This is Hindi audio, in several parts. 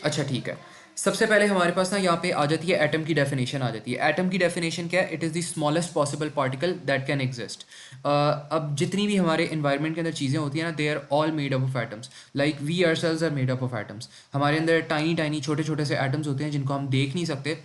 अच्छा ठीक है। सबसे पहले हमारे पास ना यहाँ पे आ जाती है एटम की डेफिनेशन आ जाती है। एटम की डेफिनेशन क्या है? It is the smallest possible particle that can exist. अब जितनी भी हमारे इन्वायरमेंट के अंदर चीज़ें होती हैं ना, they are all made up of atoms. Like we ourselves are made up of atoms. हमारे अंदर टाइनी टाइनी छोटे छोटे से एटम्स होते हैं जिनको हम देख नहीं सकते,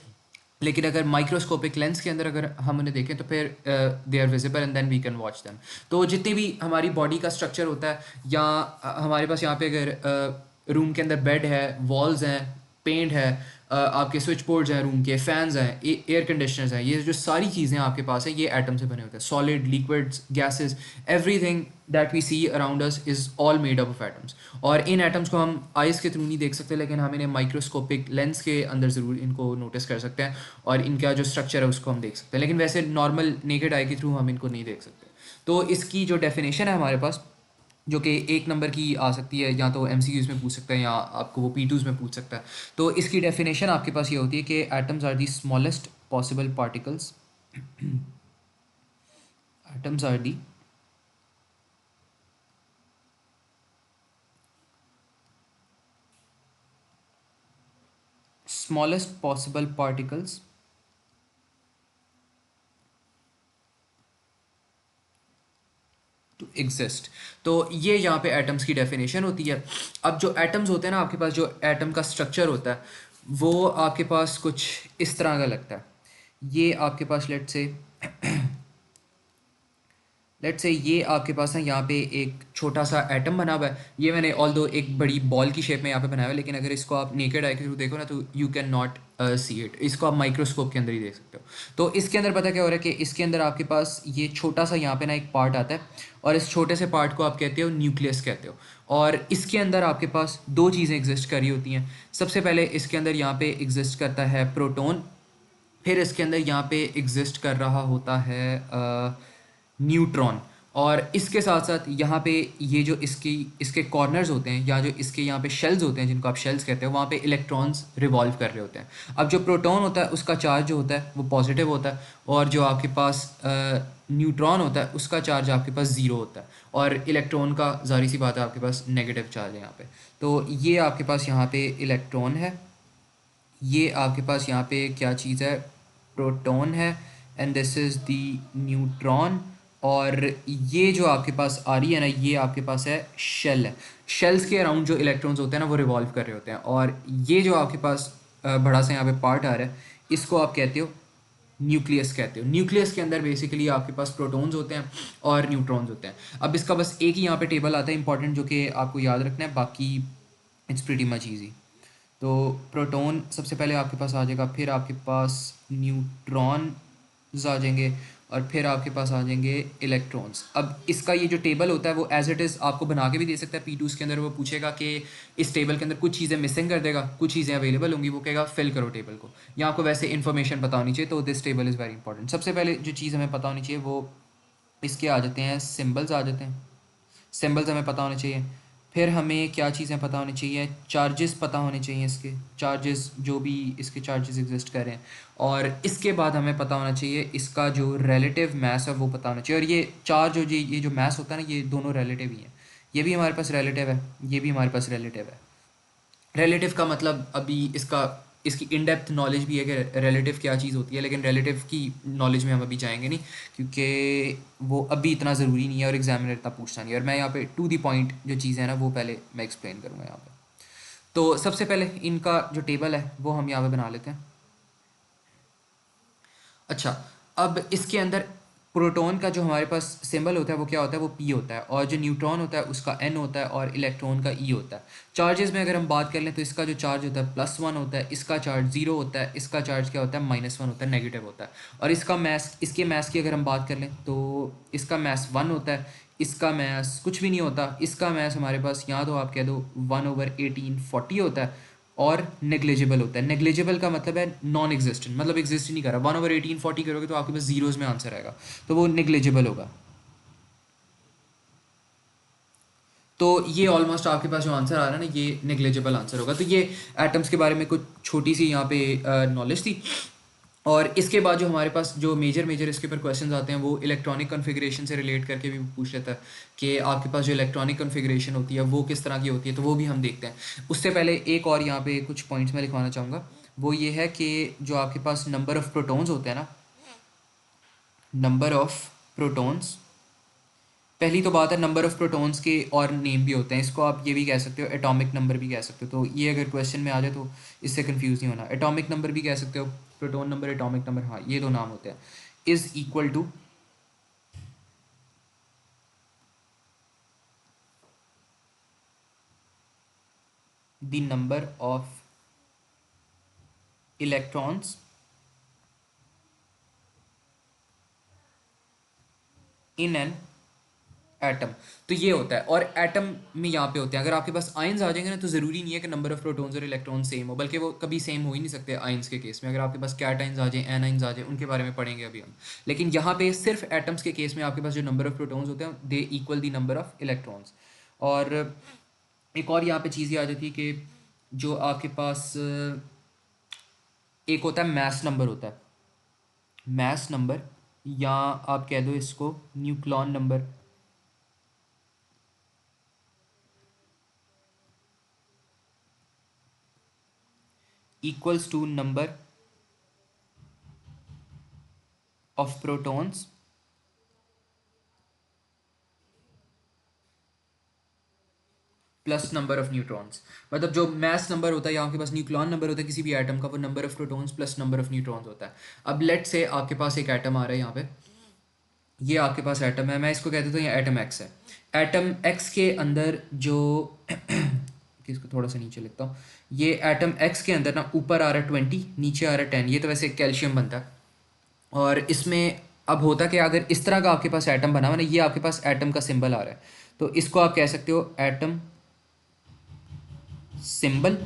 लेकिन अगर माइक्रोस्कोपिक लेंस के अंदर अगर हम उन्हें देखें तो फिर they are visible and then we can watch them. तो जितनी भी हमारी बॉडी का स्ट्रक्चर होता है, या हमारे पास यहाँ पे अगर रूम के अंदर बेड है, वॉल्स हैं, पेंट है, आपके स्विच बोर्ड्स हैं, रूम के फैंस हैं, एयर कंडीशनर्स हैं, ये जो सारी चीज़ें आपके पास है ये एटम से बने होते हैं। Solid, liquids, gases, everything that we see around us is all made up of atoms. और इन एटम्स को हम आइज़ के थ्रू नहीं देख सकते, लेकिन हम इन्हें माइक्रोस्कोपिक लेंस के अंदर ज़रूर इनको नोटिस कर सकते हैं, और इनका जो स्ट्रक्चर है उसको हम देख सकते हैं, लेकिन वैसे नॉर्मल नेकेड आई के थ्रू हम इनको नहीं देख सकते। तो इसकी जो डेफिनेशन है हमारे पास, जो कि एक नंबर की आ सकती है, या तो एमसीक्यूज़ में पूछ सकते हैं या आपको वो पीटूज़ में पूछ सकता है। तो इसकी डेफिनेशन आपके पास ये होती है कि atoms are the smallest possible particles. Atoms are the smallest possible particles to exist. तो ये यहाँ पे एटम्स की डेफिनेशन होती है। अब जो एटम्स होते हैं ना, आपके पास जो एटम का स्ट्रक्चर होता है वो आपके पास कुछ इस तरह का लगता है। ये आपके पास लेट्स से ये आपके पास ना यहाँ पे एक छोटा सा एटम बना हुआ है। ये मैंने ऑल्दो एक बड़ी बॉल की शेप में यहाँ पे बनाया हुआ है, लेकिन अगर इसको आप नेकेड आई के थ्रू देखो ना तो you can not see it. इसको आप माइक्रोस्कोप के अंदर ही देख सकते हो। तो इसके अंदर पता क्या हो रहा है कि इसके अंदर आपके पास ये छोटा सा यहाँ पे ना एक पार्ट आता है, और इस छोटे से पार्ट को आप कहते हो न्यूक्लियस कहते हो। और इसके अंदर आपके पास दो चीज़ें एग्जिस्ट कर रही होती हैं। सबसे पहले इसके अंदर यहाँ पे एग्जिस्ट करता है प्रोटॉन, फिर इसके अंदर यहाँ पे एग्जिस्ट कर रहा होता है न्यूट्रॉन। और इसके साथ साथ यहाँ पे ये जो इसके कॉर्नर्स होते हैं, या जो इसके यहाँ पे शेल्स होते हैं जिनको आप शेल्स कहते हो, वहाँ पे इलेक्ट्रॉन्स रिवॉल्व कर रहे होते हैं। अब जो प्रोटॉन होता है उसका चार्ज जो होता है वो पॉजिटिव होता है, और जो आपके पास न्यूट्रॉन होता है उसका चार्ज आपके पास ज़ीरो होता है, और इलेक्ट्रॉन का ज़ाहिर सी बात है आपके पास नेगेटिव चार्ज है यहाँ पे। तो ये आपके पास यहाँ पे इलेक्ट्रॉन है, ये आपके पास यहाँ पे क्या चीज़ है? प्रोटॉन है, and this is the neutron. और ये जो आपके पास आ रही है ना, ये आपके पास है शेल है। शेल्स के अराउंड जो इलेक्ट्रॉन्स होते हैं ना वो रिवॉल्व कर रहे होते हैं, और ये जो आपके पास बड़ा सा यहाँ पे पार्ट आ रहा है, इसको आप कहते हो न्यूक्लियस कहते हो। न्यूक्लियस के अंदर बेसिकली आपके पास प्रोटॉन्स होते हैं और न्यूट्रॉन्स होते हैं। अब इसका बस एक ही यहाँ पे टेबल आता है इंपॉर्टेंट, जो कि आपको याद रखना है, बाकी इट्स प्रीटी मच ईजी। तो प्रोटॉन सबसे पहले आपके पास आ जाएगा, फिर आपके पास न्यूट्रॉन्स आ जाएंगे, और फिर आपके पास आ जाएंगे इलेक्ट्रॉन्स। अब इसका ये जो टेबल होता है वो एज इट इज़ आपको बना के भी दे सकता है पी2 के अंदर। वो पूछेगा कि इस टेबल के अंदर कुछ चीज़ें मिसिंग कर देगा, कुछ चीज़ें अवेलेबल होंगी, वो कहेगा फिल करो टेबल को। या आपको वैसे इन्फॉर्मेशन पता होनी चाहिए, तो this table is very important. सबसे पहले जो चीज़ हमें पता होनी चाहिए वो इसके आ जाते हैं सिम्बल्स आ जाते हैं। सिंबल्स हमें पता होने चाहिए। फिर हमें क्या चीज़ें पता होनी चाहिए? चार्जेस पता होने चाहिए, इसके चार्जेस जो भी इसके चार्जेस एग्जिस्ट कर रहे हैं। और इसके बाद हमें पता होना चाहिए इसका जो रिलेटिव मास है वो पता होना चाहिए। और ये चार्ज और ये जो मास होता है ना, ये दोनों रिलेटिव ही हैं। ये भी हमारे पास रिलेटिव है, ये भी हमारे पास रिलेटिव है। रिलेटिव का मतलब अभी इसकी इन डेप्थ नॉलेज भी है कि रिलेटिव क्या चीज़ होती है, लेकिन रिलेटिव की नॉलेज में हम अभी जाएंगे नहीं, क्योंकि वो अभी इतना ज़रूरी नहीं है और एग्जामिनर इतना पूछता नहीं है। और मैं यहाँ पे टू दी पॉइंट जो चीज़ है ना वो पहले मैं एक्सप्लेन करूँगा यहाँ पे। तो सबसे पहले इनका जो टेबल है वो हम यहाँ पे बना लेते हैं। अच्छा, अब इसके अंदर प्रोटॉन का जो हमारे पास सिंबल होता है वो क्या होता है? वो पी होता है, और जो न्यूट्रॉन होता है उसका एन होता है, और इलेक्ट्रॉन का ई होता है। चार्जेस में अगर हम बात कर लें तो इसका जो चार्ज होता है +1 होता है, इसका चार्ज 0 होता है, इसका चार्ज क्या होता है? -1 होता है, नेगेटिव होता है। और इसका मैस, इसके मैस की अगर हम बात कर लें तो इसका मैस 1 होता है, इसका मैस कुछ भी नहीं होता। इसका मैस हमारे पास यहाँ तो आप कह दो 1/1840 होता है, और नेग्लिजिबल होता है। नेग्लिजिबल का मतलब है नॉन एग्जिस्टेंट, मतलब एग्जिस्ट ही नहीं कर रहा। 1/1840 करोगे तो आपके पास जीरोज़ में आंसर आएगा, तो वो नेग्लिजिबल होगा। तो ये ऑलमोस्ट आपके पास जो आंसर आ रहा है ना, ये नेग्लिजिबल आंसर होगा। तो ये एटम्स के बारे में कुछ छोटी सी यहाँ पे नॉलेज थी। और इसके बाद जो हमारे पास जो मेजर मेजर इसके ऊपर क्वेश्चंस आते हैं वो इलेक्ट्रॉनिक कॉन्फ़िगरेशन से रिलेट करके भी पूछ लेता है कि आपके पास जो इलेक्ट्रॉनिक कॉन्फ़िगरेशन होती है वो किस तरह की होती है, तो वो भी हम देखते हैं। उससे पहले एक और यहाँ पे कुछ पॉइंट्स मैं लिखवाना चाहूँगा, वो ये है कि जो आपके पास नंबर ऑफ़ प्रोटॉन्स होते हैं ना, नंबर ऑफ़ प्रोटॉन्स, पहली तो बात है नंबर ऑफ़ प्रोटॉन्स के और नेम भी होते हैं, इसको आप ये भी कह सकते हो एटॉमिक नंबर भी कह सकते हो, तो ये अगर क्वेश्चन में आ जाए तो इससे कंफ्यूज नहीं होना। एटॉमिक नंबर भी कह सकते हो, प्रोटॉन नंबर, एटॉमिक नंबर, हाँ ये दो नाम होते हैं। Is equal to the number of electrons in an atom. तो ये होता है, और एटम में यहाँ पे होते हैं, अगर आपके पास आयंस आ जाएंगे ना तो ज़रूरी नहीं है कि नंबर ऑफ प्रोटॉन्स और इलेक्ट्रॉन सेम हो, बल्कि वो कभी सेम हो ही नहीं सकते आयंस के केस में। अगर आपके पास कैटायंस आ जाए, एनायंस आ जाए, उनके बारे में पढ़ेंगे अभी हम। लेकिन यहाँ पे सिर्फ एटम्स के केस में आपके पास जो नंबर ऑफ प्रोटॉन्स होते हैं they equal the number of electrons. और एक और यहाँ पे चीज़ ये आ जाती है कि जो आपके पास एक होता है मैस नंबर होता है, मैस नंबर, या आप कह दो इसको nucleon number, equals to number of protons plus number of neutrons. मतलब जो मैस नंबर होता है या आपके पास न्यूक्लॉन नंबर होता है किसी भी एटम का, वो number of protons plus number of neutrons होता है। अब लेट से आपके पास एक एटम आ रहा है यहाँ पे, ये आपके पास एटम है, मैं इसको कह देता हूँ ये एटम एक्स है। एटम एक्स के अंदर जो कि इसको थोड़ा सा नीचे लिखता हूँ, ये एटम एक्स के अंदर ना ऊपर आ रहा है 20, नीचे आ रहा है 10, ये तो वैसे कैल्शियम बनता है। और इसमें अब होता कि अगर इस तरह का आपके पास एटम बना हुआ ना, ये आपके पास एटम का सिंबल आ रहा है, तो इसको आप कह सकते हो एटम सिंबल।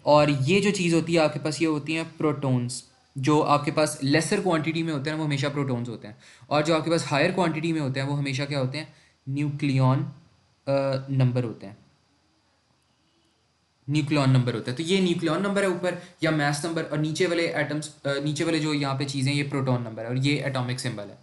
और ये जो चीज़ होती है आपके पास, ये होती हैं प्रोटॉन्स। जो आपके पास लेसर क्वांटिटी में होते हैं वो हमेशा प्रोटॉन्स होते हैं, और जो आपके पास हायर क्वांटिटी में होते हैं वो हमेशा क्या होते हैं, न्यूक्लियॉन नंबर होते हैं, न्यूक्लियॉन नंबर होता है। तो ये न्यूक्लियॉन नंबर है ऊपर, या मैस नंबर, और नीचे वाले एटम्स, नीचे वाले जो यहाँ पे चीज़ें, ये प्रोटॉन नंबर है, और ये एटॉमिक सिंबल है।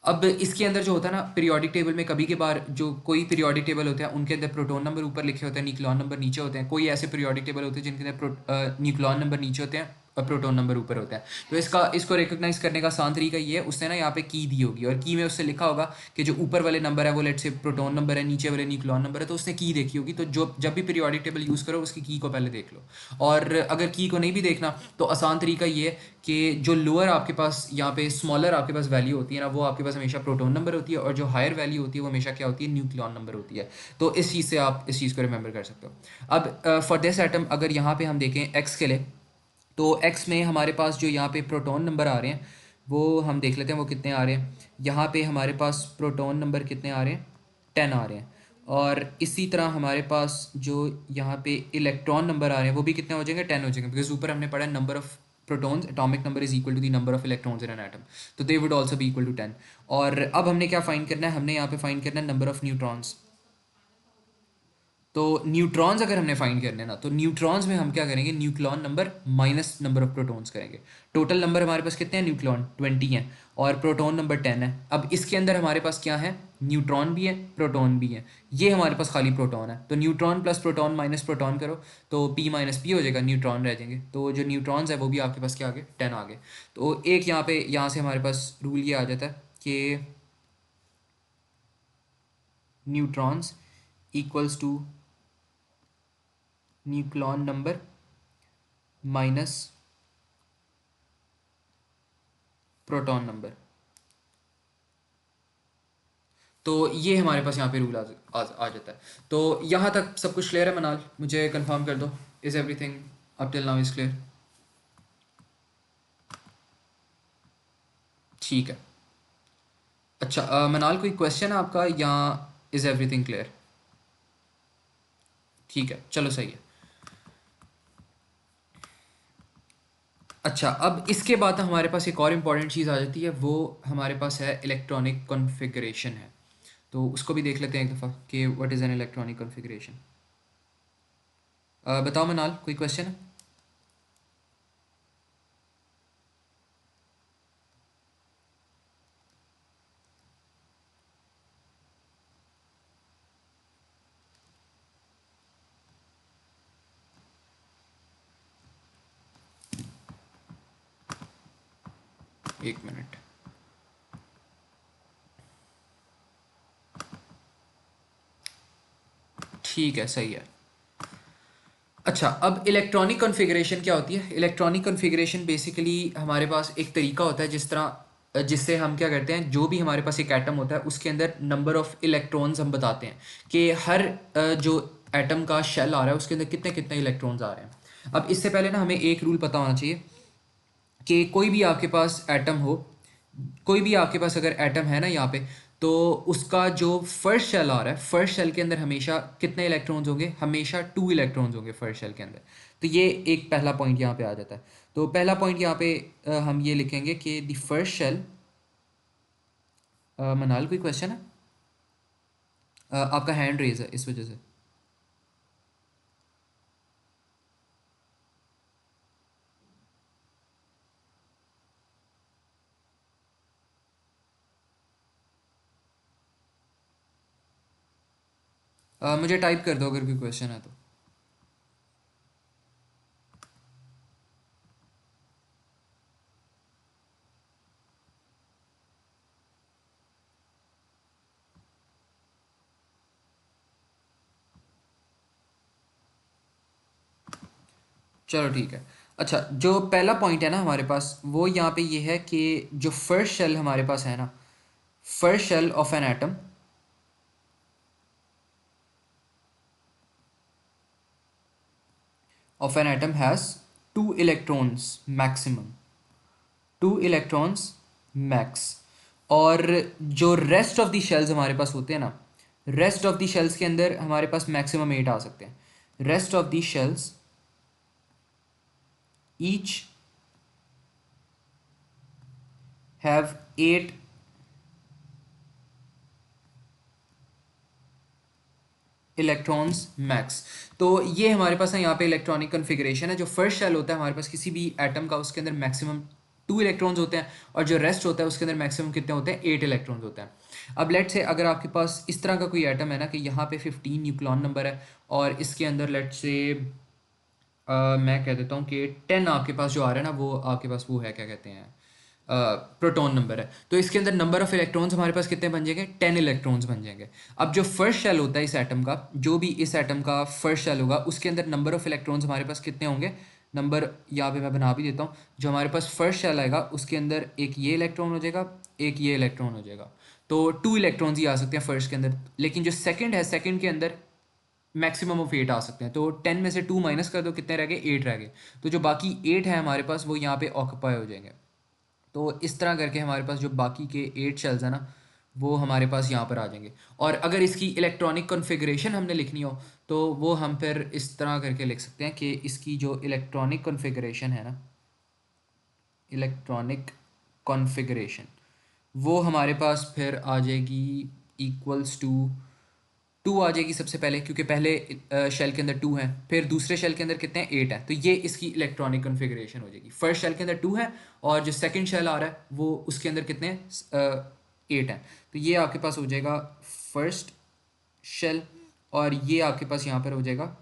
अब इसके अंदर जो होता है ना पीरियोडिक टेबल में, कभी के बार जो कोई पीरियोडिक टेबल होते हैं उनके अंदर प्रोटॉन नंबर ऊपर लिखे होते हैं, न्यूक्लियॉन नंबर नीचे होते हैं। कोई ऐसे पीरियोडिक टेबल होते हैं जिनके अंदर न्यूक्लियॉन नंबर नीचे होते हैं और प्रोटॉन नंबर ऊपर होता है। तो इसको रिकॉग्नाइज करने का आसान तरीका ये है, उसने ना यहाँ पे की दी होगी और की में उससे लिखा होगा कि जो ऊपर वाले नंबर है वो लेट से प्रोटॉन नंबर है, नीचे वाले न्यूक्लियॉन नंबर है, तो उसने की देखी होगी। तो जो जब भी पीरियोडिक टेबल यूज़ करो उसकी की को पहले देख लो। और अगर की को नहीं भी देखना तो आसान तरीका ये है कि जो लोअर आपके पास यहाँ पे स्मॉलर आपके पास वैल्यू होती है ना, वो आपके पास हमेशा प्रोटॉन नंबर होती है, और जो हायर वैल्यू होती है वो हमेशा क्या होती है, न्यूक्लियॉन नंबर होती है। तो इस चीज़ से आप इस चीज़ को रिमेंबर कर सकते हो। अब फॉर दिस एटम अगर यहाँ पे हम देखें एक्स के लिए, तो एक्स में हमारे पास जो यहाँ पे प्रोटॉन नंबर आ रहे हैं वो हम देख लेते हैं वो कितने आ रहे हैं। यहाँ पे हमारे पास प्रोटॉन नंबर कितने आ रहे हैं, 10 आ रहे हैं। और इसी तरह हमारे पास जो यहाँ पे इलेक्ट्रॉन नंबर आ रहे हैं वो भी कितने हो जाएंगे, 10 हो जाएंगे, बिकॉज ऊपर हमने पढ़ा है number of protons atomic number is equal to the number of electrons in an atom, तो they would also be equal to 10। और अब हमने क्या फाइंड करना है, हमने यहाँ पे फाइंड करना है नंबर ऑफ न्यूट्रॉन्स। तो न्यूट्रॉन्स अगर हमने फाइंड करने ना, तो न्यूट्रॉन्स में हम क्या करेंगे, nucleon number minus number of protons करेंगे। टोटल नंबर हमारे पास कितने हैं, न्यूक्लियॉन 20 हैं और प्रोटॉन नंबर 10 है। अब इसके अंदर हमारे पास क्या है, न्यूट्रॉन भी है, प्रोटॉन भी है, ये हमारे पास खाली प्रोटॉन है। तो neutron plus proton minus proton करो तो पी माइनस पी हो जाएगा, न्यूट्रॉन रह जाएंगे। तो जो न्यूट्रॉन्स है वो भी आपके पास क्या आ गए, 10 आ गए। तो एक यहाँ पे यहाँ से हमारे पास रूल ये आ जाता है कि neutrons equals to nucleon number minus proton number. तो ये हमारे पास यहाँ पे रूल आ जाता है। तो यहाँ तक सब कुछ क्लियर है मनाल, मुझे कंफर्म कर दो, is everything up till now is clear? ठीक है। अच्छा मनाल कोई क्वेश्चन है आपका, या इज़ एवरीथिंग क्लियर? ठीक है, चलो सही है। अच्छा, अब इसके बाद हमारे पास एक और इम्पॉर्टेंट चीज़ आ जाती है, वो हमारे पास है इलेक्ट्रॉनिक कॉन्फ़िगरेशन है। तो उसको भी देख लेते हैं एक दफ़ा कि what is an electronic configuration. बताओ मनाल, कोई क्वेश्चन है? एक मिनट। ठीक है, सही है। अच्छा, अब इलेक्ट्रॉनिक कॉन्फ़िगरेशन क्या होती है? इलेक्ट्रॉनिक कॉन्फ़िगरेशन बेसिकली हमारे पास एक तरीका होता है जिस तरह जिससे हम क्या करते हैं, जो भी हमारे पास एक एटम होता है उसके अंदर नंबर ऑफ़ इलेक्ट्रॉन्स हम बताते हैं कि हर जो एटम का शेल आ रहा है उसके अंदर कितने कितने इलेक्ट्रॉन्स आ रहे हैं। अब इससे पहले ना हमें एक रूल पता होना चाहिए कि कोई भी आपके पास एटम हो, कोई भी आपके पास अगर एटम है ना यहाँ पे, तो उसका जो फर्स्ट शेल आ रहा है, फर्स्ट शेल के अंदर हमेशा कितने इलेक्ट्रॉन्स होंगे? हमेशा 2 इलेक्ट्रॉन्स होंगे फर्स्ट शेल के अंदर। तो ये एक पहला पॉइंट यहाँ पे आ जाता है। तो पहला पॉइंट यहाँ पे हम ये लिखेंगे कि द फर्स्ट शेल, मनाल कोई क्वेश्चन है? आपका हैंड रेज है इस वजह से। मुझे टाइप कर दो अगर कोई क्वेश्चन है तो। चलो ठीक है। अच्छा, जो पहला पॉइंट है ना हमारे पास, वो यहाँ पे ये है कि जो फर्स्ट शेल हमारे पास है ना, first shell of an atom, of an atom has 2 electrons maximum, 2 electrons max। और जो रेस्ट ऑफ द शेल्स हमारे पास होते हैं ना, रेस्ट ऑफ द शेल्स के अंदर हमारे पास मैक्सिमम 8 आ सकते हैं। Rest of the shells each have 8 electrons max. तो ये हमारे पास है यहाँ पे इलेक्ट्रॉनिक कन्फिग्रेशन है। जो फर्स्ट शेल होता है हमारे पास किसी भी एटम का, उसके अंदर मैक्सिमम 2 इलेक्ट्रॉन्स होते हैं, और जो रेस्ट होता है उसके अंदर मैक्सिमम कितने होते हैं? 8 इलेक्ट्रॉन्स होते हैं। अब लेट से अगर आपके पास इस तरह का कोई एटम है ना कि यहाँ पे 15 न्यूक्लॉन नंबर है, और इसके अंदर लेट से मैं कह देता हूँ कि 10 आपके पास जो आ रहा है ना, वो आपके पास वो है, क्या कहते हैं, प्रोटॉन नंबर है। तो इसके अंदर नंबर ऑफ इलेक्ट्रॉन्स हमारे पास कितने बन जाएंगे? 10 इलेक्ट्रॉन्स बन जाएंगे। अब जो फर्स्ट शेल होता है इस एटम का, जो भी इस एटम का फर्स्ट शेल होगा, उसके अंदर नंबर ऑफ इलेक्ट्रॉन्स हमारे पास कितने होंगे? नंबर यहाँ पे मैं बना भी देता हूँ। जो हमारे पास फर्स्ट शेल आएगा उसके अंदर एक ये इलेक्ट्रॉन हो जाएगा, एक ये इलेक्ट्रॉन हो जाएगा। तो 2 इलेक्ट्रॉन्स ही आ सकते हैं फर्स्ट के अंदर। लेकिन जो सेकंड है, सेकंड के अंदर मैक्सिमम ऑफ 8 आ सकते हैं। तो 10 में से 2 माइनस कर दो, कितने रह गए? 8 रह गए। तो जो बाकी 8 है हमारे पास, वो यहाँ पे ऑक्यूपाई हो जाएंगे। तो इस तरह करके हमारे पास जो बाकी के 8 शेल्स हैं ना, वो हमारे पास यहाँ पर आ जाएंगे। और अगर इसकी इलेक्ट्रॉनिक कॉन्फ़िगरेशन हमने लिखनी हो, तो वो हम फिर इस तरह करके लिख सकते हैं कि इसकी जो इलेक्ट्रॉनिक कॉन्फ़िगरेशन है ना, इलेक्ट्रॉनिक कॉन्फ़िगरेशन, वो हमारे पास फिर आ जाएगी इक्वल्स टू 2 आ जाएगी सबसे पहले, क्योंकि पहले शेल के अंदर 2 हैं, फिर दूसरे शेल के अंदर कितने हैं? 8 हैं। तो ये इसकी इलेक्ट्रॉनिक कॉन्फ़िगरेशन हो जाएगी। फर्स्ट शेल के अंदर 2 है, और जो सेकंड शेल आ रहा है वो उसके अंदर कितने हैं? 8 हैं। तो ये आपके पास हो जाएगा फर्स्ट शेल, और ये आपके पास यहाँ पर हो जाएगा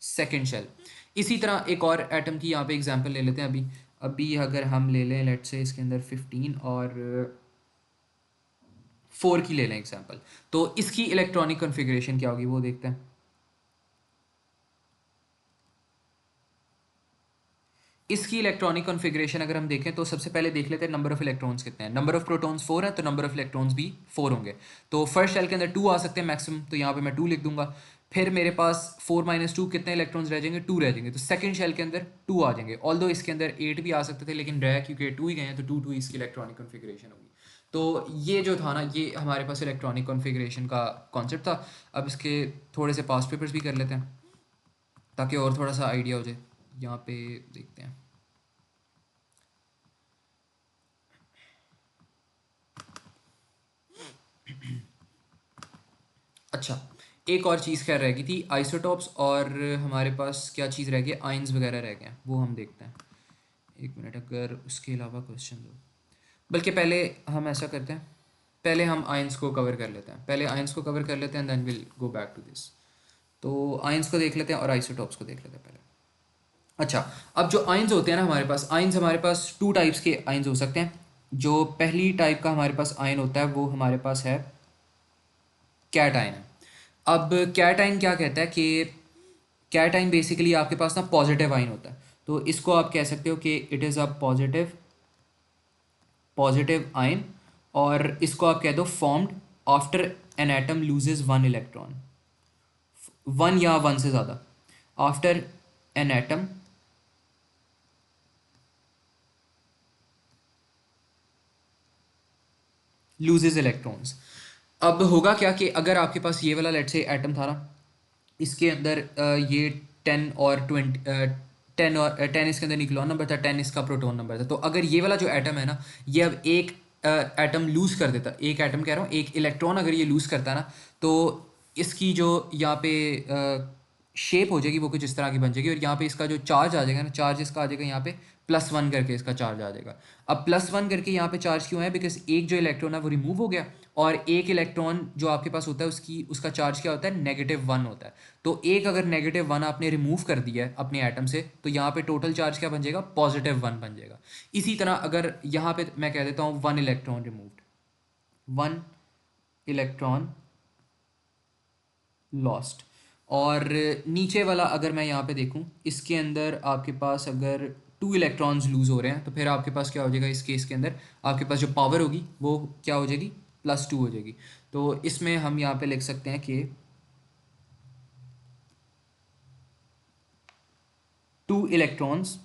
सेकंड शेल। इसी तरह एक और एटम की यहाँ पे एग्जांपल ले लेते हैं। अभी अभी अगर हम ले लें लेट्स से इसके अंदर 15 और 4 की ले लें एग्जांपल, तो इसकी इलेक्ट्रॉनिक कॉन्फ़िगरेशन क्या होगी वो देखते हैं। इसकी इलेक्ट्रॉनिक कॉन्फ़िगरेशन अगर हम देखें तो सबसे पहले देख लेते हैं नंबर ऑफ इलेक्ट्रॉन्स कितने हैं। नंबर ऑफ प्रोटॉन्स 4 है, तो नंबर ऑफ इलेक्ट्रॉन्स भी 4 होंगे। तो फर्स्ट शेल के अंदर 2 आ सकते हैं मैक्सिमम, तो यहाँ पे मैं 2 लिख दूंगा। फिर मेरे पास 4 माइनस 2 कितने इलेक्ट्रॉन्स रह जाएंगे? 2 रह जाएंगे। तो सेकंड शेल के अंदर 2 आ जाएंगे। ऑल्दो इसके अंदर 8 भी आ सकते थे, लेकिन रह क्योंकि 2 ही गए हैं, तो 2 2 इसकी इलेक्ट्रॉनिक कॉन्फ़िगरेशन होगी। तो ये जो था ना, ये हमारे पास इलेक्ट्रॉनिक कॉन्फ़िगरेशन का कॉन्सेप्ट था। अब इसके थोड़े से पास्ट पेपर्स भी कर लेते हैं ताकि और थोड़ा सा आइडिया हो जाए। यहाँ पे देखते हैं। अच्छा, एक और चीज़ क्या रह गई थी? आइसोटॉप्स, और हमारे पास क्या चीज़ रह गई? आयंस वगैरह रह गए हैं, वो हम देखते हैं। एक मिनट, अगर उसके अलावा क्वेश्चन दो, बल्कि पहले हम ऐसा करते हैं, पहले हम आयंस को कवर कर लेते हैं, पहले आयंस को कवर कर लेते हैं, then will go back to this. तो आयंस को देख लेते हैं और आइसोटॉप्स को देख लेते हैं पहले। अच्छा, अब जो आयंस होते हैं ना हमारे पास, आयंस हमारे पास टू टाइप्स के आयंस हो सकते हैं। जो पहली टाइप का हमारे पास आयन होता है वो हमारे पास है कैटायन है। अब कैटायन क्या कहता है कि कैटायन बेसिकली आपके पास ना पॉजिटिव आयन होता है। तो इसको आप कह सकते हो कि it is a positive positive ion. और इसको आप कह दो formed after an atom loses one electron, one या वन से ज़्यादा, after an atom loses electrons. अब होगा क्या कि अगर आपके पास ये वाला लेट से एटम था ना, इसके अंदर ये 10 इसके अंदर न्यूक्लियॉन नंबर था, 10 इसका प्रोटॉन नंबर था। तो अगर ये वाला जो एटम है ना, ये अब एक एटम लूज़ कर देता, एक एटम कह रहा हूँ, एक इलेक्ट्रॉन अगर ये लूज़ करता ना, तो इसकी जो यहाँ पे शेप हो जाएगी वो कुछ इस तरह की बन जाएगी। और यहाँ पे इसका जो चार्ज आ जाएगा ना, चार्ज इसका आ जाएगा यहाँ पे +1 करके इसका चार्ज आ जाएगा। अब +1 करके यहाँ पे चार्ज क्यों है? बिकॉज एक जो इलेक्ट्रॉन है वो रिमूव हो गया, और एक इलेक्ट्रॉन जो आपके पास होता है उसका चार्ज क्या होता है? -1 होता है। तो एक अगर -1 आपने रिमूव कर दिया है अपने एटम से, तो यहाँ पे टोटल चार्ज क्या बन जाएगा? +1 बन जाएगा। इसी तरह अगर यहाँ पे मैं कह देता हूँ 1 इलेक्ट्रॉन रिमूव्ड, 1 इलेक्ट्रॉन लॉस्ट। और नीचे वाला अगर मैं यहाँ पे देखूँ, इसके अंदर आपके पास अगर 2 इलेक्ट्रॉन्स लूज़ हो रहे हैं, तो फिर आपके पास क्या हो जाएगा? इस केस के अंदर आपके पास जो पावर होगी वो क्या हो जाएगी? +2 हो जाएगी। तो इसमें हम यहाँ पे लिख सकते हैं कि 2 इलेक्ट्रॉन्स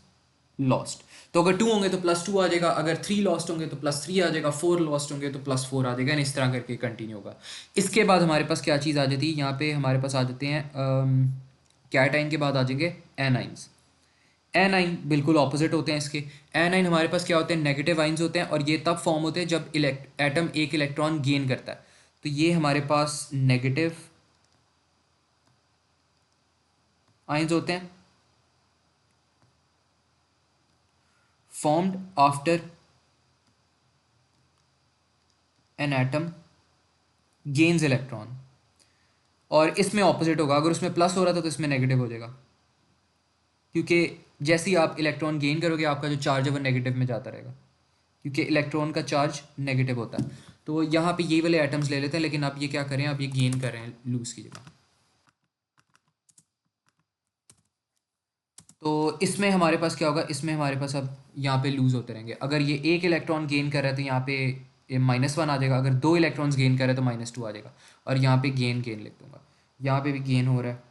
लॉस्ट। तो अगर 2 होंगे तो +2 आ जाएगा, अगर 3 लॉस्ट होंगे तो +3 आ जाएगा, 4 लॉस्ट होंगे तो +4 आ जाएगा, इस तरह करके कंटिन्यू होगा। इसके बाद हमारे पास क्या चीज़ आ जाती है? यहाँ पे हमारे पास आ जाते हैं कैटाइन के बाद आ जाएंगे एनाइंस। एनाइन बिल्कुल ऑपोजिट होते हैं इसके। एनाइन हमारे पास क्या होते हैं? नेगेटिव आइंस होते हैं, और ये तब फॉर्म होते हैं जब एटम एक इलेक्ट्रॉन गेन करता है। तो ये हमारे पास नेगेटिव आइंस होते हैं, formed after an atom gains electron. और इसमें ऑपोजिट होगा, अगर उसमें प्लस हो रहा था तो इसमें नेगेटिव हो जाएगा, क्योंकि जैसे ही आप इलेक्ट्रॉन गेन करोगे आपका जो चार्ज है वो नेगेटिव में जाता रहेगा, क्योंकि इलेक्ट्रॉन का चार्ज नेगेटिव होता है। तो यहाँ पे ये वाले एटम्स ले लेते हैं, लेकिन आप ये क्या करें, आप ये गेन कर रहे हैं लूज की जगह। तो इसमें हमारे पास क्या होगा? इसमें हमारे पास अब यहाँ पे लूज़ होते रहेंगे। अगर ये एक इलेक्ट्रॉन गेन कर रहा है तो यहाँ पे -1 आ जाएगा, अगर 2 इलेक्ट्रॉन्स गेन कर रहे हैं तो -2 आ जाएगा। और यहाँ पे गेन गेन लिख दूंगा, यहाँ पे भी गेन हो रहा है,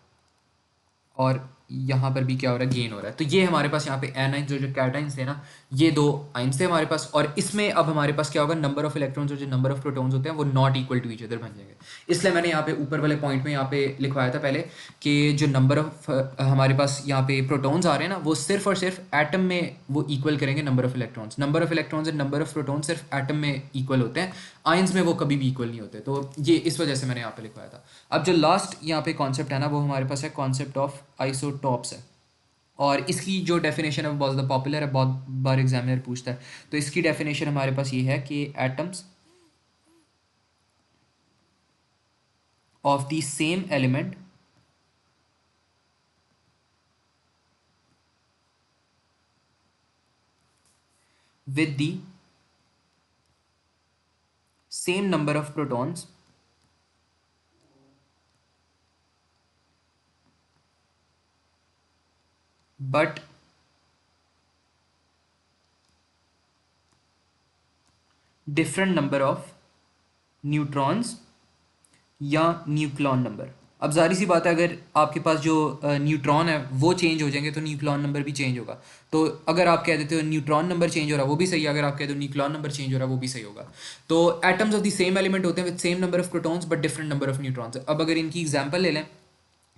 और यहाँ पर भी क्या हो रहा है? गेन हो रहा है। तो ये हमारे पास यहाँ पे एनाइंस जो जो कैटाइंस थे ना, ये दो आइंस थे हमारे पास। और इसमें अब हमारे पास क्या होगा? नंबर ऑफ इलेक्ट्रॉन्स और जो नंबर ऑफ प्रोटॉन्स होते हैं वो not equal to each other बन जाएंगे। इसलिए मैंने यहाँ पे ऊपर वाले पॉइंट में यहाँ पे लिखवाया था पहले कि जो नंबर ऑफ हमारे पास यहाँ पे प्रोटॉन्स आ रहे हैं ना, वो सिर्फ और सिर्फ एटम में वो इक्वल करेंगे number of electrons. Number of electrons and number of protons सिर्फ एटम में इक्वल होते हैं, आयंस में वो कभी भी इक्वल नहीं होते। तो ये इस वजह से मैंने यहाँ पे लिखवाया था। अब जो लास्ट यहाँ पे कॉन्सेप्ट है ना, वो हमारे पास है कॉन्सेप्ट ऑफ आइसोटॉप्स है। और इसकी जो डेफिनेशन है वो बहुत ज़्यादा पॉपुलर है, बहुत बार एग्जामिनर पूछता है। तो इसकी डेफिनेशन हमारे पास ये है कि atoms of the same element with the same number of protons but different number of neutrons या न्यूक्लॉन नंबर। अब जारी सी बात है, अगर आपके पास जो न्यूट्रॉन है वो चेंज हो जाएंगे तो न्यूक्लॉन नंबर भी चेंज होगा। तो अगर आप कह देते हो न्यूट्रॉन नंबर चेंज हो रहा है वो भी सही है, अगर आप कहते हो न्यूक्लॉन नंबर चेंज हो रहा है वो भी सही होगा। तो atoms of the same element होते हैं with same number of protons but different number of neutrons. अब अगर इनकी एग्जांपल ले लें,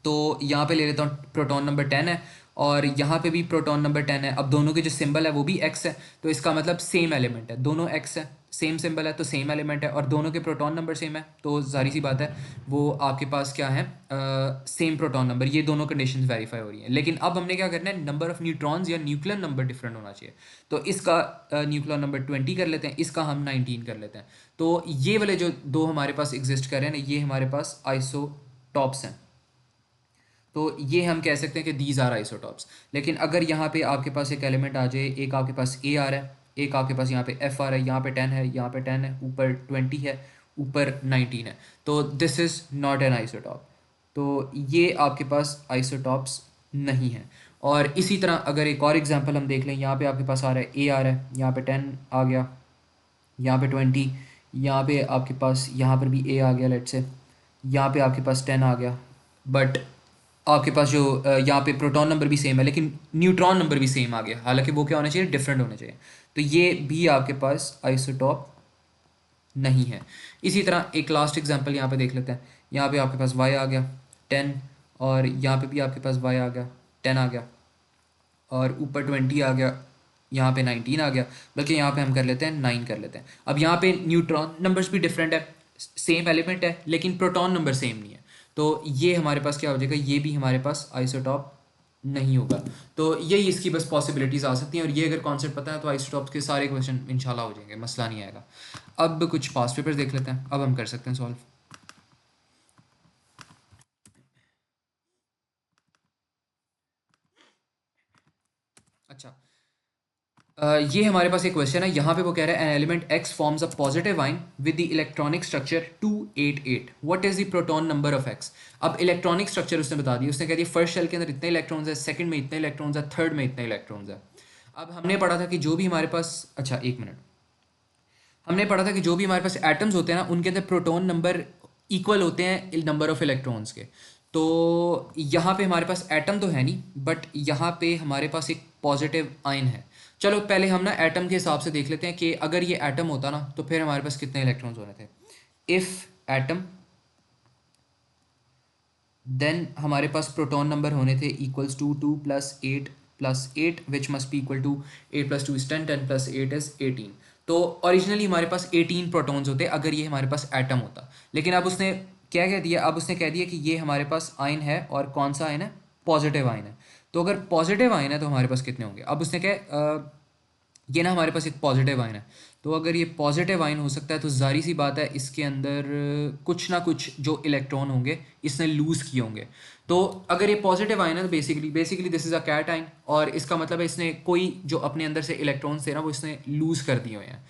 तो यहाँ पे ले लेता हूँ प्रोटॉन नंबर 10 है, और यहाँ पे भी प्रोटॉन नंबर 10 है। अब दोनों के जो सिंबल है वो भी एक्स है, तो इसका मतलब सेम एलिमेंट है। दोनों एक्स है, सेम सिंबल है, तो सेम एलिमेंट है, और दोनों के प्रोटॉन नंबर सेम है, तो जारी सी बात है वो आपके पास क्या है? Same proton number. ये दोनों कंडीशंस वेरीफाई हो रही हैं। लेकिन अब हमने क्या करना है? नंबर ऑफ न्यूट्रॉन्स या न्यूक्लियर नंबर डिफरेंट होना चाहिए। तो इसका न्यूक्लियर नंबर 20 कर लेते हैं, इसका हम 19 कर लेते हैं। तो ये वाले जो दो हमारे पास एग्जिस्ट कर रहे हैं ना, ये हमारे पास आइसोटॉप्स हैं। तो ये हम कह सकते हैं कि दीज आर आइसोटॉप्स। लेकिन अगर यहाँ पे आपके पास एक एलिमेंट आ जाए, एक आपके पास ए आ रहा है, एक आपके पास यहाँ पे एफ आ रहा है, यहाँ पे 10 है, यहाँ पे 10 है, ऊपर 20 है, ऊपर 19 है, तो this is not an isotope. तो ये आपके पास आइसोटॉप्स नहीं है। और इसी तरह अगर एक और एग्जांपल हम देख लें, यहाँ पे आपके पास आ रहा है ए आ रहा है, यहाँ पे 10 आ गया, यहाँ पे 20, यहाँ पे आपके पास यहाँ पर भी ए आ गया लेट से, यहाँ पे आपके पास 10 आ गया, बट आपके पास जो यहाँ पे प्रोटॉन नंबर भी सेम है लेकिन न्यूट्रॉन नंबर भी सेम आ गया, हालांकि वो क्या होना चाहिए, डिफरेंट होना चाहिए। तो ये भी आपके पास आइसोटॉप नहीं है। इसी तरह एक लास्ट एग्जांपल यहाँ पे देख लेते हैं। यहाँ पे आपके पास y आ गया 10, और यहाँ पे भी आपके पास y आ गया 10 आ गया, और ऊपर 20 आ गया, यहाँ पे 19 आ गया, बल्कि यहाँ पे हम कर लेते हैं 9 कर लेते हैं। अब यहाँ पे न्यूट्रॉन नंबर्स भी डिफरेंट है, सेम एलिमेंट है लेकिन प्रोटॉन नंबर सेम नहीं है, तो ये हमारे पास क्या हो जाएगा, ये भी हमारे पास आइसोटॉप नहीं होगा। तो यही इसकी बस पॉसिबिलिटीज़ आ सकती हैं, और ये अगर कॉन्सेप्ट पता है तो आइसोटॉप के सारे क्वेश्चन इंशाल्लाह हो जाएंगे, मसला नहीं आएगा। अब कुछ पास्ट पेपर्स देख लेते हैं, अब हम कर सकते हैं सॉल्व। अच्छा, ये हमारे पास एक क्वेश्चन है, यहाँ पे वो कह रहा है an element x forms a positive ion with the electronic structure 288, what is the proton number of x. अब इलेक्ट्रॉनिक स्ट्रक्चर उसने बता दिया, उसने कह दिया फर्स्ट शेल के अंदर इतने इलेक्ट्रॉन्स है, सेकंड में इतने इलेक्ट्रॉन्स है, थर्ड में इतने इलेक्ट्रॉन्स है। अब हमने पढ़ा था कि जो भी हमारे पास, अच्छा एक मिनट, हमने पढ़ा था कि जो भी हमारे पास एटम्स होते हैं ना, उनके अंदर प्रोटॉन नंबर इक्वल होते हैं नंबर ऑफ इलेक्ट्रॉन्स के। तो यहाँ पे हमारे पास एटम तो है नहीं, बट यहाँ पे हमारे पास एक पॉजिटिव आयन है। चलो पहले हम ना एटम के हिसाब से देख लेते हैं कि अगर ये एटम होता ना तो फिर हमारे पास कितने इलेक्ट्रॉन्स होने थे। इफ़ एटम, देन हमारे पास प्रोटॉन नंबर होने थे equals to 2 + 8 + 8 which must be equal to 8 + 2 is 10, 10 + 8 is 18। तो ओरिजिनली हमारे पास 18 प्रोटॉन्स होते अगर ये हमारे पास एटम होता, लेकिन अब उसने क्या कह दिया, अब उसने कह दिया कि ये हमारे पास आयन है, और कौन सा आयन है, पॉजिटिव आयन है। तो अगर पॉजिटिव आयन है तो हमारे पास कितने होंगे, अब उसने क्या, ये ना हमारे पास एक पॉजिटिव आयन है, तो अगर ये पॉजिटिव आयन हो सकता है तो जारी सी बात है इसके अंदर कुछ ना कुछ जो इलेक्ट्रॉन होंगे इसने लूज़ किए होंगे। तो अगर ये पॉजिटिव आयन है तो basically this is a cation, और इसका मतलब है इसने कोई जो अपने अंदर से इलेक्ट्रॉन्स थे ना वो इसने लूज़ कर दिए हुए हैं।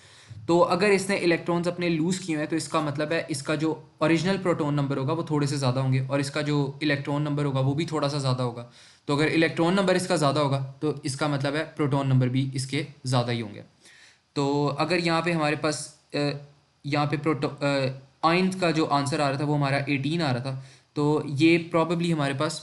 तो अगर इसने इलेक्ट्रॉन्स अपने लूज़ किए हुए हैं तो इसका मतलब है इसका जो ओरिजिनल प्रोटॉन नंबर होगा वो थोड़े से ज़्यादा होंगे, और इसका जो इलेक्ट्रॉन नंबर होगा वो भी थोड़ा सा ज़्यादा होगा। तो अगर इलेक्ट्रॉन नंबर इसका ज़्यादा होगा तो इसका मतलब है प्रोटॉन नंबर भी इसके ज़्यादा ही होंगे। तो अगर यहाँ पे हमारे पास यहाँ पे आयन का जो आंसर आ रहा था वो हमारा 18 आ रहा था, तो ये प्रॉबेबली हमारे पास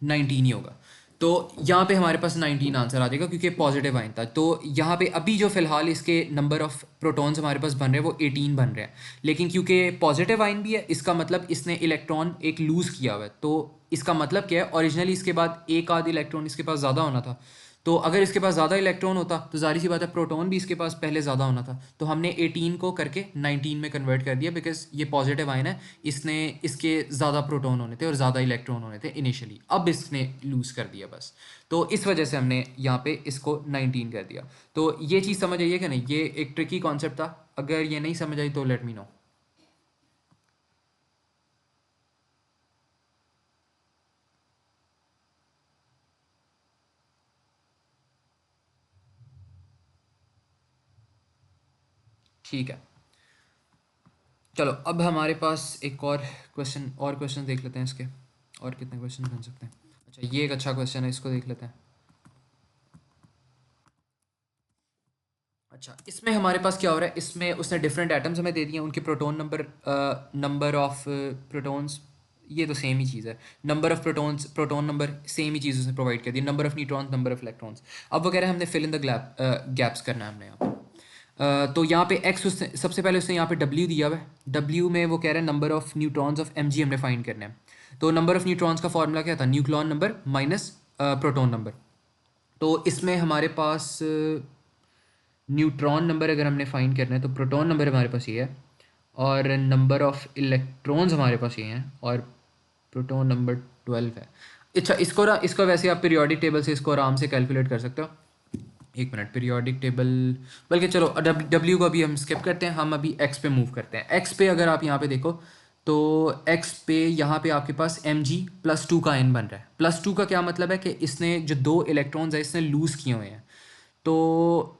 19 ही होगा। तो यहाँ पे हमारे पास 19 आंसर आ जाएगा क्योंकि पॉजिटिव आयन था। तो यहाँ पे अभी जो फिलहाल इसके नंबर ऑफ प्रोटॉन्स हमारे पास बन रहे हैं वो 18 बन रहे हैं, लेकिन क्योंकि पॉजिटिव आयन भी है इसका मतलब इसने इलेक्ट्रॉन एक लूज़ किया हुआ है। तो इसका मतलब क्या है, ओरिजिनली इसके बाद एक आध इलेक्ट्रॉन इसके पास ज़्यादा होना था। तो अगर इसके पास ज़्यादा इलेक्ट्रॉन होता तो जाहिर सी बात है प्रोटॉन भी इसके पास पहले ज़्यादा होना था। तो हमने 18 को करके 19 में कन्वर्ट कर दिया, बिकॉज ये पॉजिटिव आयन है, इसने इसके ज़्यादा प्रोटॉन होने थे और ज़्यादा इलेक्ट्रॉन होने थे इनिशियली, अब इसने लूज़ कर दिया बस। तो इस वजह से हमने यहाँ पे इसको 19 कर दिया। तो ये चीज़ समझ आई है कि नहीं, ये एक ट्रिकी कॉन्सेप्ट था, अगर ये नहीं समझ आई तो लेट मी नो। ठीक है, चलो अब हमारे पास एक और क्वेश्चन देख लेते हैं इसके, और कितने क्वेश्चन बन सकते हैं। अच्छा ये एक अच्छा क्वेश्चन है, इसको देख लेते हैं। अच्छा इसमें हमारे पास क्या हो रहा है, इसमें उसने डिफरेंट एटम्स हमें दे दिए, उनके proton number, number of protons, ये तो सेम ही चीज़ है, number of protons, proton number same ही चीज़ उसने प्रोवाइड कर दी, number of neutrons, number of electrons. अब वो कह रहे हैं हमने फिल इन द गैप्स करना है हमने यहाँ पे। तो यहाँ पे एक्स उसने सबसे पहले उसने यहाँ पे डब्ल्यू दिया हुआ है, डब्ल्यू में वो कह रहे हैं number of neutrons of M G हमने फाइंड करना है। तो नंबर ऑफ न्यूट्रॉन्स का फॉर्मूला क्या था, nucleon number minus proton number. तो इसमें हमारे पास न्यूट्रॉन नंबर अगर हमने फाइंड करना है तो प्रोटॉन नंबर हमारे पास ये है, और नंबर ऑफ इलेक्ट्रॉन्स हमारे पास ये हैं, और प्रोटॉन नंबर 12 है। अच्छा इसको वैसे आप पीरियोडिक टेबल से इसको आराम से कैलकुलेट कर सकते हो। एक मिनट, पीरियोडिक टेबल, बल्कि चलो डब्ल्यू को अभी हम स्किप करते हैं, हम अभी एक्स पे मूव करते हैं। एक्स पे अगर आप यहाँ पे देखो तो एक्स पे यहाँ पे आपके पास एम जी प्लस टू का एन बन रहा है। प्लस टू का क्या मतलब है कि इसने जो दो इलेक्ट्रॉन्स है इसने लूज़ किए हुए हैं। तो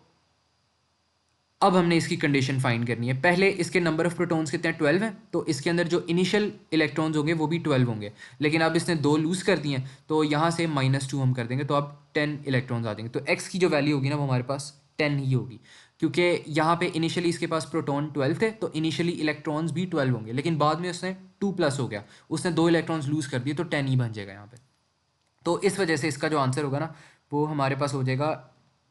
अब हमने इसकी कंडीशन फाइंड करनी है। पहले इसके नंबर ऑफ़ प्रोटॉन्स कितने हैं, 12 हैं, तो इसके अंदर जो इनिशियल इलेक्ट्रॉन्स होंगे वो भी 12 होंगे। लेकिन अब इसने दो लूज़ कर दिए हैं तो यहाँ से -2 हम कर देंगे, तो अब 10 इलेक्ट्रॉन्स आ जाएंगे। तो एक्स की जो वैल्यू होगी ना वो हमारे पास 10 ही होगी, क्योंकि यहाँ पे इनिशियली इसके पास प्रोटॉन 12 थे तो इनिशियली इलेक्ट्रॉन्स भी 12 होंगे, लेकिन बाद में उसने 2 प्लस हो गया, उसने दो इलेक्ट्रॉन्स लूज़ कर दिए तो 10 ही बन जाएगा यहाँ पे। तो इस वजह से इसका जो आंसर होगा ना वो हमारे पास हो जाएगा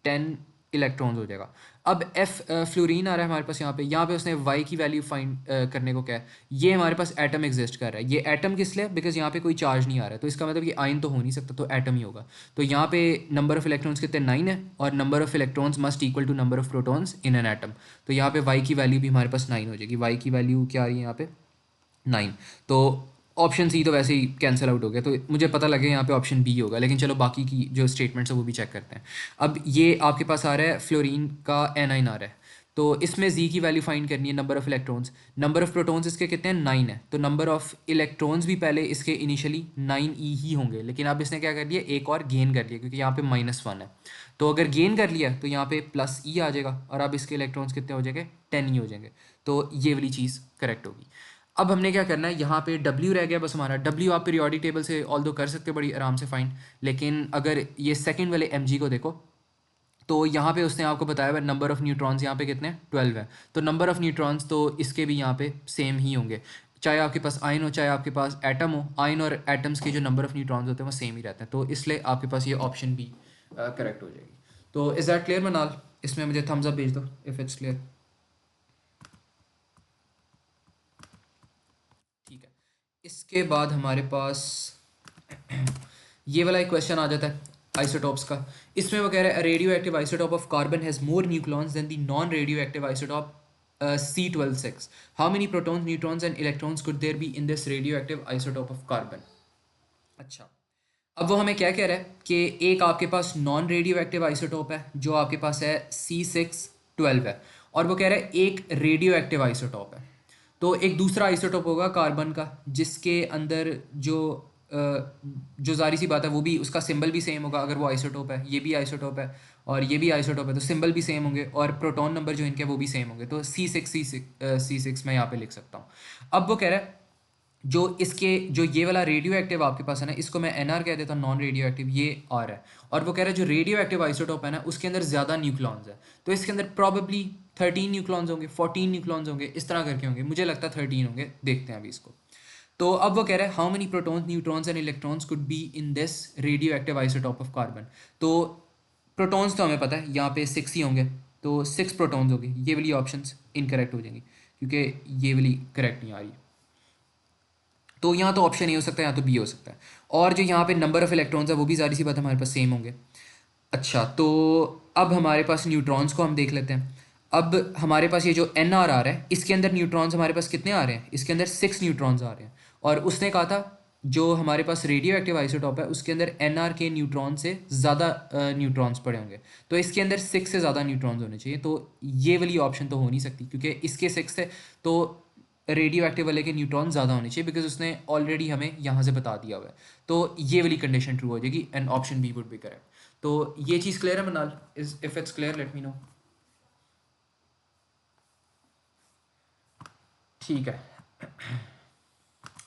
10 इलेक्ट्रॉन्स हो जाएगा। अब एफ फ्लोरीन आ रहा है हमारे पास यहाँ पे उसने वाई की वैल्यू फाइंड करने को क्या है, ये हमारे पास एटम एग्जिस्ट कर रहा है। ये एटम किस लिए, बिकॉज यहाँ पे कोई चार्ज नहीं आ रहा है, तो इसका मतलब ये आयन तो हो नहीं सकता, तो एटम ही होगा। तो यहाँ पे नंबर ऑफ इलेक्ट्रॉन्स कितने 9 है, और number of electrons must equal to number of protons in an atom. तो यहाँ पे वाई की वैल्यू भी हमारे पास 9 हो जाएगी। वाई की वैल्यू क्या आ रही है यहाँ पे 9। तो ऑप्शन सी तो वैसे ही कैंसिल आउट हो गया, तो मुझे पता लगे यहाँ पे ऑप्शन बी होगा, लेकिन चलो बाकी की जो स्टेटमेंट्स है वो भी चेक करते हैं। अब ये आपके पास आ रहा है फ्लोरीन का एनाइन आ रहा है, तो इसमें जी की वैल्यू फाइंड करनी है, number of electrons. Number of protons इसके कितने हैं 9 है, तो नंबर ऑफ इलेक्ट्रॉन्स भी पहले इसके इनिशियली 9 ही होंगे, लेकिन अब इसने क्या कर दिया एक और गेन कर लिया, क्योंकि यहाँ पे -1 है। तो अगर गेन कर लिया तो यहाँ पे प्लस ई आ जाएगा, और अब इसके इलेक्ट्रॉन्स कितने हो जाएंगे 10 ही हो जाएंगे। तो ये वाली चीज़ करेक्ट होगी। अब हमने क्या करना है, यहाँ पे W रह गया बस हमारा। W आप पीरियोडिक टेबल से ऑल दो कर सकते हो बड़ी आराम से फाइंड, लेकिन अगर ये सेकंड वाले Mg को देखो तो यहाँ पे उसने आपको बताया हुआ नंबर ऑफ़ न्यूट्रॉन्स यहाँ पे कितने 12 है, तो नंबर ऑफ़ न्यूट्रॉन्स तो इसके भी यहाँ पे सेम ही होंगे, चाहे आपके पास आयन हो चाहे आपके पास एटम हो। आयन और एटम्स के जो नंबर ऑफ़ न्यूट्रॉन्स होते हैं वो सेम ही रहते हैं, तो इसलिए आपके पास ये ऑप्शन भी करेक्ट हो जाएगी। तो इज़ दैट क्लियर मनाल, इसमें मुझे थम्स अप भेज दो इफ़ इट्स क्लियर। ठीक है, इसके बाद हमारे पास ये वाला एक क्वेश्चन आ जाता है आइसोटॉप्स का। इसमें वो कह रहा है radioactive isotope of carbon has more nucleons than the non radioactive isotope C12 6। How many protons neutrons and electrons could there be in this radioactive isotope of carbon. अच्छा, अब वो हमें क्या कह रहा है कि एक आपके पास नॉन रेडियो एक्टिव आइसोटोप है जो आपके पास है C612 है, और वो कह रहा है एक रेडियो एक्टिव आइसोटोप है। तो एक दूसरा आइसोटोप होगा कार्बन का जिसके अंदर जो जो जारी सी बात है वो भी उसका सिंबल भी सेम होगा, अगर वो आइसोटोप है, ये भी आइसोटोप है और ये भी आइसोटोप है, तो सिंबल भी सेम होंगे और प्रोटॉन नंबर जो इनके वो भी सेम होंगे। तो C6 मैं यहाँ पे लिख सकता हूँ। अब वो कह रहा है जो इसके जो ये वाला रेडियो एक्टिव आपके पास है ना, इसको मैं एनआर कह देता हूँ, नॉन रेडियो एक्टिव ये आर है। और वो कह रहा है जो रेडियो एक्टिव आइसोटोप है ना उसके अंदर ज़्यादा न्यूक्लॉन्स है, तो इसके अंदर प्रॉबेबली 13 न्यूक्लॉन्स होंगे, 14 न्यूक्लॉन्स होंगे, इस तरह करके होंगे, मुझे लगता है 13 होंगे, देखते हैं अभी इसको। तो अब वो कह रहा है how many protons neutrons and electrons could be in this radio active isotope of carbon. तो प्रोटॉन्स तो हमें पता है यहाँ पे 6 ही होंगे, तो 6 प्रोटॉन्स होंगे। ये वाली ऑप्शंस इनकरेक्ट हो जाएंगी क्योंकि ये वाली करेक्ट नहीं आ रही, तो यहाँ तो ऑप्शन ए हो सकता है, यहाँ तो बी हो सकता है। और जो यहाँ पे नंबर ऑफ इलेक्ट्रॉन्स है वो भी ज़ाहिर सी बात है हमारे पास सेम होंगे। अच्छा, तो अब हमारे पास न्यूट्रॉन्स को हम देख लेते हैं। अब हमारे पास ये जो एन आर आ रहा है इसके अंदर न्यूट्रॉन्स हमारे पास कितने आ रहे हैं, इसके अंदर 6 न्यूट्रॉन्स आ रहे हैं। और उसने कहा था जो हमारे पास रेडियो एक्टिव आइसोटॉप है उसके अंदर एन आर के न्यूट्रॉन से ज़्यादा न्यूट्रॉन्स पड़े होंगे, तो इसके अंदर 6 से ज़्यादा न्यूट्रॉन्स होने चाहिए। तो ये वाली ऑप्शन तो हो नहीं सकती क्योंकि इसके 6 है, तो रेडियो एक्टिव वाले के न्यूट्रॉन ज़्यादा होने चाहिए बिकॉज उसने ऑलरेडी हमें यहाँ से बता दिया हुआ है। तो ये वाली कंडीशन ट्रू हो जाएगी and option B would be correct. तो ये चीज़ क्लियर है Manal, is if it's clear let me know. ठीक है,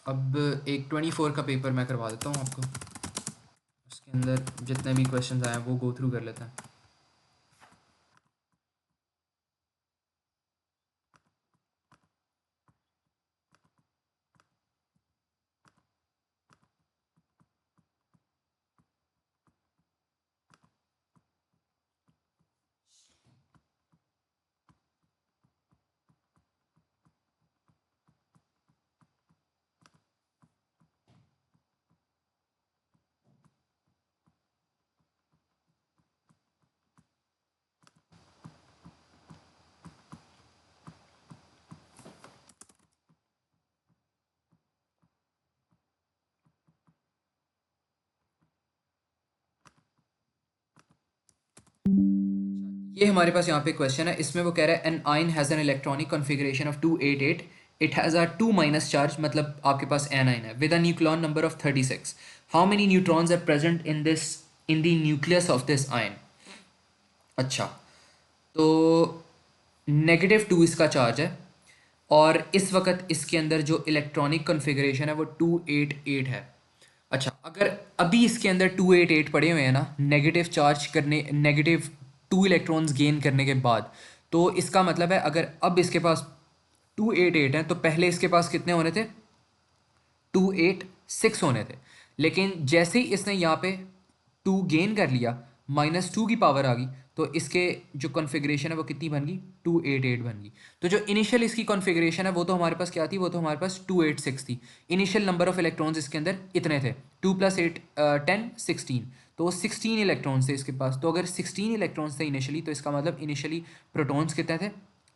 अब एक 24 का पेपर मैं करवा देता हूँ आपको, उसके अंदर जितने भी क्वेश्चन आए हैं वो गो थ्रू कर लेते हैं। ये हमारे पास यहाँ पे क्वेश्चन है, इसमें वो कह रहा है an ion has an electronic configuration of 288 it has a 2 minus charge, मतलब आपके पास एनाइन है, with a nucleon number of 36. How many neutrons are present in this, in the nucleus of this ion. अच्छा, तो -2 इसका चार्ज है, और इस वक्त इसके अंदर जो इलेक्ट्रॉनिक कॉन्फ़िगरेशन है वो 288 है. अच्छा, अगर अभी इसके अंदर 288 पड़े हुए हैं ना, नेगेटिव चार्ज करने, नेगेटिव 2 इलेक्ट्रॉन्स गेन करने के बाद, तो इसका मतलब है अगर अब इसके पास 288 हैं तो पहले इसके पास कितने होने थे, 286 होने थे. लेकिन जैसे ही इसने यहाँ पे 2 गेन कर लिया, -2 की पावर आ गई, तो इसके जो कॉन्फ़िगरेशन है वो कितनी बन गई, 288 बन गई. तो जो इनिशियल इसकी कॉन्फ़िगरेशन है वो तो हमारे पास क्या थी, वो तो हमारे पास 286 थी. इनिशियल नंबर ऑफ इलेक्ट्रॉन्स इसके अंदर इतने थे, 2 + 8 10 16, तो 16 इलेक्ट्रॉन्स थे इसके पास. तो अगर 16 इलेक्ट्रॉन्स थे इनिशियली, तो इसका मतलब इनिशियली प्रोटॉन्स कितने थे,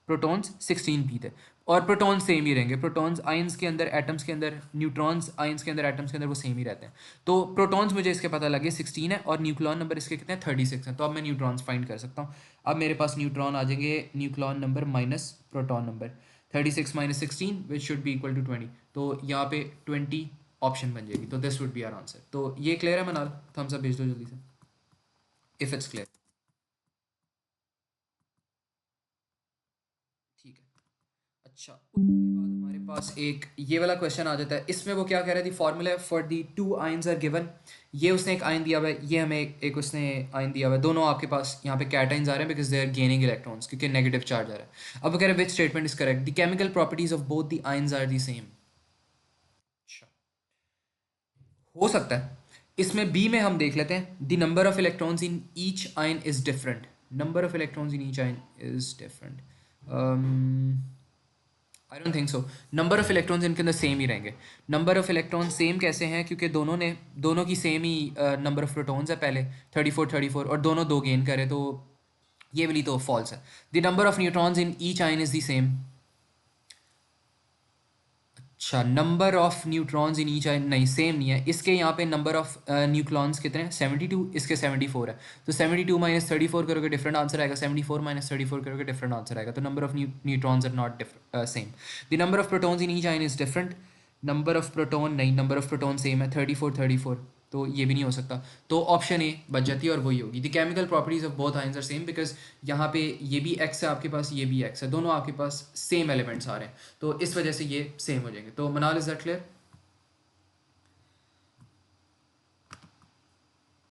प्रोटॉन्स 16 पी थे. और प्रोटॉन्स सेम ही रहेंगे, प्रोटॉन्स आयंस के अंदर, एटम्स के अंदर, न्यूट्रॉन्स आयंस के अंदर, एटम्स के अंदर वो सेम ही रहते हैं. तो प्रोटॉन्स मुझे इसके पता लगे 16 है, और न्यूक्लियन नंबर इसके कितने हैं, 36 हैं. तो अब मैं न्यूट्रॉन्स फाइंड कर सकता हूँ. अब मेरे पास न्यूट्रॉन आ जाएंगे, nucleon number minus proton number, 36 - 16 which should be equal to 20. तो यहाँ पे 20 ऑप्शन बन जाएगी. तो this would be our answer. तो ये क्लियर है मनाल, थम्स अप भेज दो जल्दी से इफ़ इट्स क्लियर. ठीक है. अच्छा, उसके बाद हमारे पास एक ये वाला क्वेश्चन आ जाता है. इसमें वो क्या कह रहा है, the formula for the 2 ions are given. ये उसने एक आयन दिया हुआ है, ये हमें एक उसने आयन दिया हुआ है. दोनों आपके पास यहाँ पे कैटाइंस आ रहे हैं because they are gaining electrons, क्योंकि नेगेटिव चार्ज आ रहा है. अब वो कह रहे हैं which statement is correct, the chemical properties of both the ions are the same. अच्छा, हो सकता है. इसमें बी में हम देख लेते हैं, the number of electrons in each ion is different. Number of electrons in each ion is different. I don't think so. Number of electrons इनके अंदर सेम ही रहेंगे. नंबर ऑफ इलेक्ट्रॉन सेम कैसे हैं, क्योंकि दोनों की same he number of protons है पहले, 34 और दोनों 2 गेन करे, तो ये वाली तो फॉल्स है. The number of neutrons in each ion is the same. अच्छा, number of neutrons in each ion नहीं, सेम नहीं है. इसके यहाँ पे नंबर ऑफ न्यूक्लॉन्स कितने हैं, 72, इसके 74 है. तो 72 - 34 करोगे डिफरेंट आंसर आएगा, 74 - 34 करोगे डिफरेंट आंसर आएगा. तो number of neutrons are not same. The number of protons in each ion is different. Number of proton नहीं, नंबर ऑफ प्रोटॉन सेम है, 34, तो ये भी नहीं हो सकता. तो ऑप्शन ए बच जाती है और वही होगी. The chemical properties of both ions are same, because यहाँ पे ये भी एक्स है आपके पास, ये भी एक्स है, दोनों आपके पास सेम एलिमेंट्स आ रहे हैं, तो इस वजह से ये सेम हो जाएंगे. तो मनाल, इज दैट क्लियर.